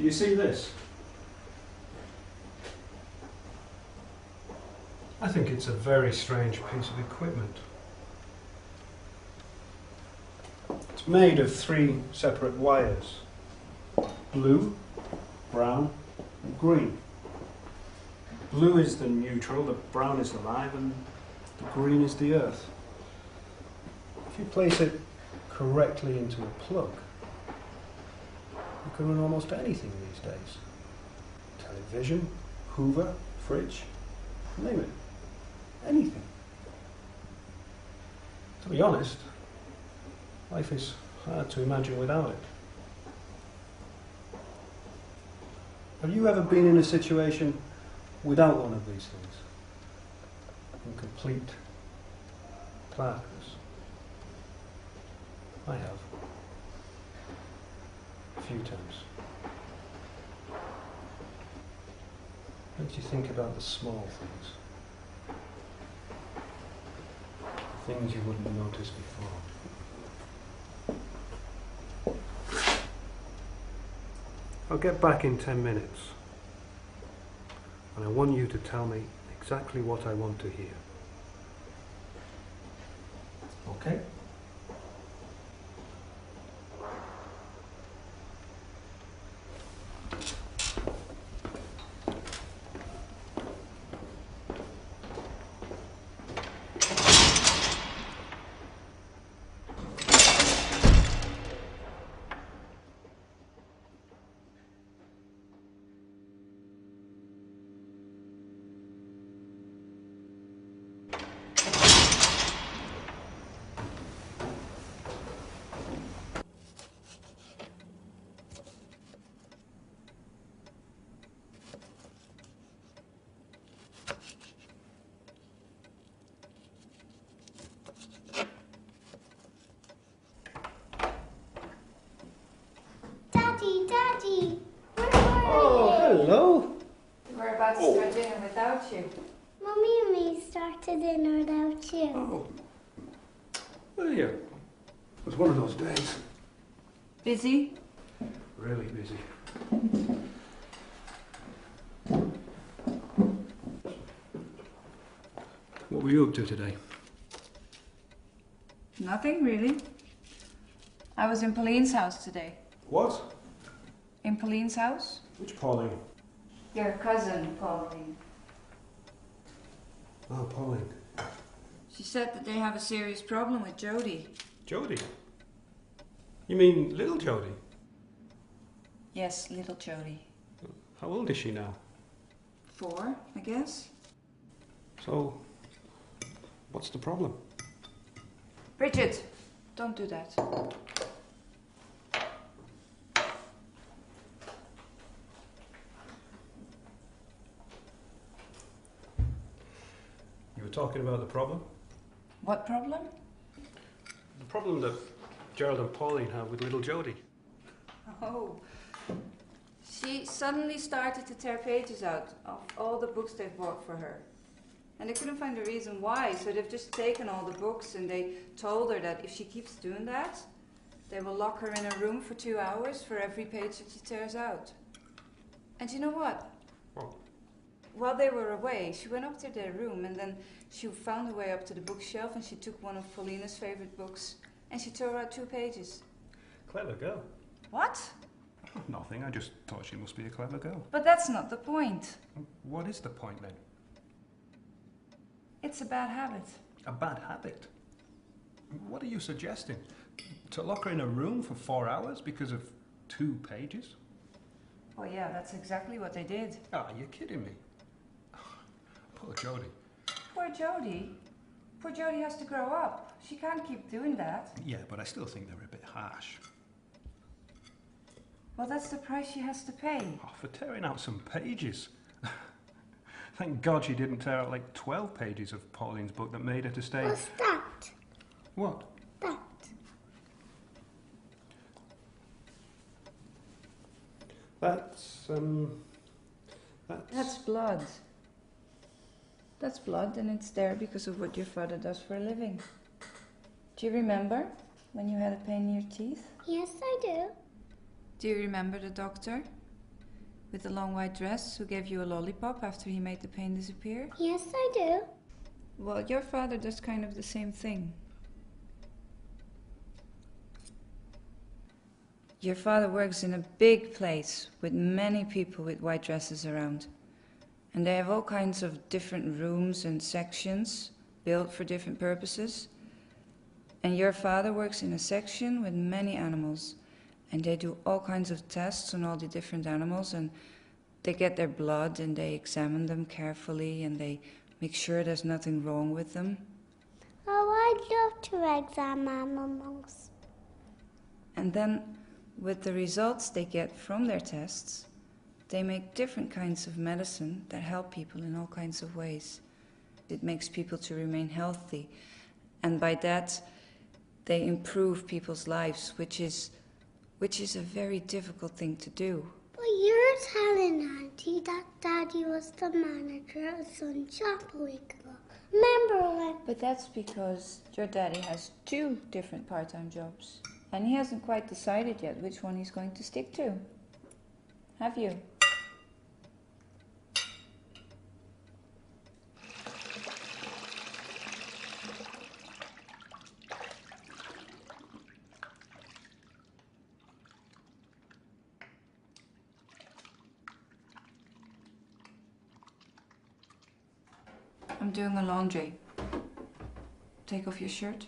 Do you see this? I think it's a very strange piece of equipment. It's made of 3 separate wires. Blue, brown and green. Blue is the neutral, the brown is the live and the green is the earth. If you place it correctly into a plug, you can run almost anything these days. Television, Hoover, fridge, name it. Anything. To be honest, life is hard to imagine without it. Have you ever been in a situation without one of these things? In complete darkness? I have. A few times. Makes you think about the small things. Things you wouldn't notice before. I'll get back in 10 minutes. And I want you to tell me exactly what I want to hear. Okay? Daddy, where are Oh, hello. We're about to start dinner without you. Mummy and me started dinner without you. Oh. Well, yeah. It was one of those days. Busy? Really busy. What were you up to today? Nothing really. I was in Pauline's house today. What? In Pauline's house? Which Pauline? Your cousin, Pauline. Oh, Pauline. She said that they have a serious problem with Jody. Jody? You mean little Jody? Yes, little Jody. How old is she now? 4, I guess. So, what's the problem? Bridget, don't do that. You were talking about the problem? What problem? The problem that Gerald and Pauline have with little Jody. Oh. She suddenly started to tear pages out of all the books they've bought for her. And they couldn't find a reason why, so they've just taken all the books and they told her that if she keeps doing that, they will lock her in a room for 2 hours for every page that she tears out. And you know what? What? While they were away, she went up to their room and then she found her way up to the bookshelf and she took one of Paulina's favorite books and she tore out 2 pages. Clever girl. What? Nothing, I just thought she must be a clever girl. But that's not the point. What is the point then? It's a bad habit. A bad habit? What are you suggesting? To lock her in a room for 4 hours because of 2 pages? Oh yeah, that's exactly what they did. Ah, you're kidding me. Poor Jody. Poor Jody. Poor Jody has to grow up. She can't keep doing that. Yeah, but I still think they're a bit harsh. Well, that's the price she has to pay. Oh, for tearing out some pages. Thank God she didn't tear out like 12 pages of Pauline's book that made her to stay... What's that? What? That. That's That's blood. That's blood, and it's there because of what your father does for a living. Do you remember when you had a pain in your teeth? Yes, I do. Do you remember the doctor? with the long white dress who gave you a lollipop after he made the pain disappear? Yes, I do. Well, your father does kind of the same thing. Your father works in a big place with many people with white dresses around. And they have all kinds of different rooms and sections built for different purposes. And your father works in a section with many animals. And they do all kinds of tests on all the different animals, and they get their blood and they examine them carefully and they make sure there's nothing wrong with them. Oh, I'd love to examine animals. And then, with the results they get from their tests, they make different kinds of medicine that help people in all kinds of ways. It makes people to remain healthy, and by that they improve people's lives, which is a very difficult thing to do. But you're telling Auntie that Daddy was the manager at Sun Shop a week ago. Remember when? But that's because your daddy has 2 different part-time jobs, and he hasn't quite decided yet which one he's going to stick to. Have you? I'm doing the laundry. Take off your shirt.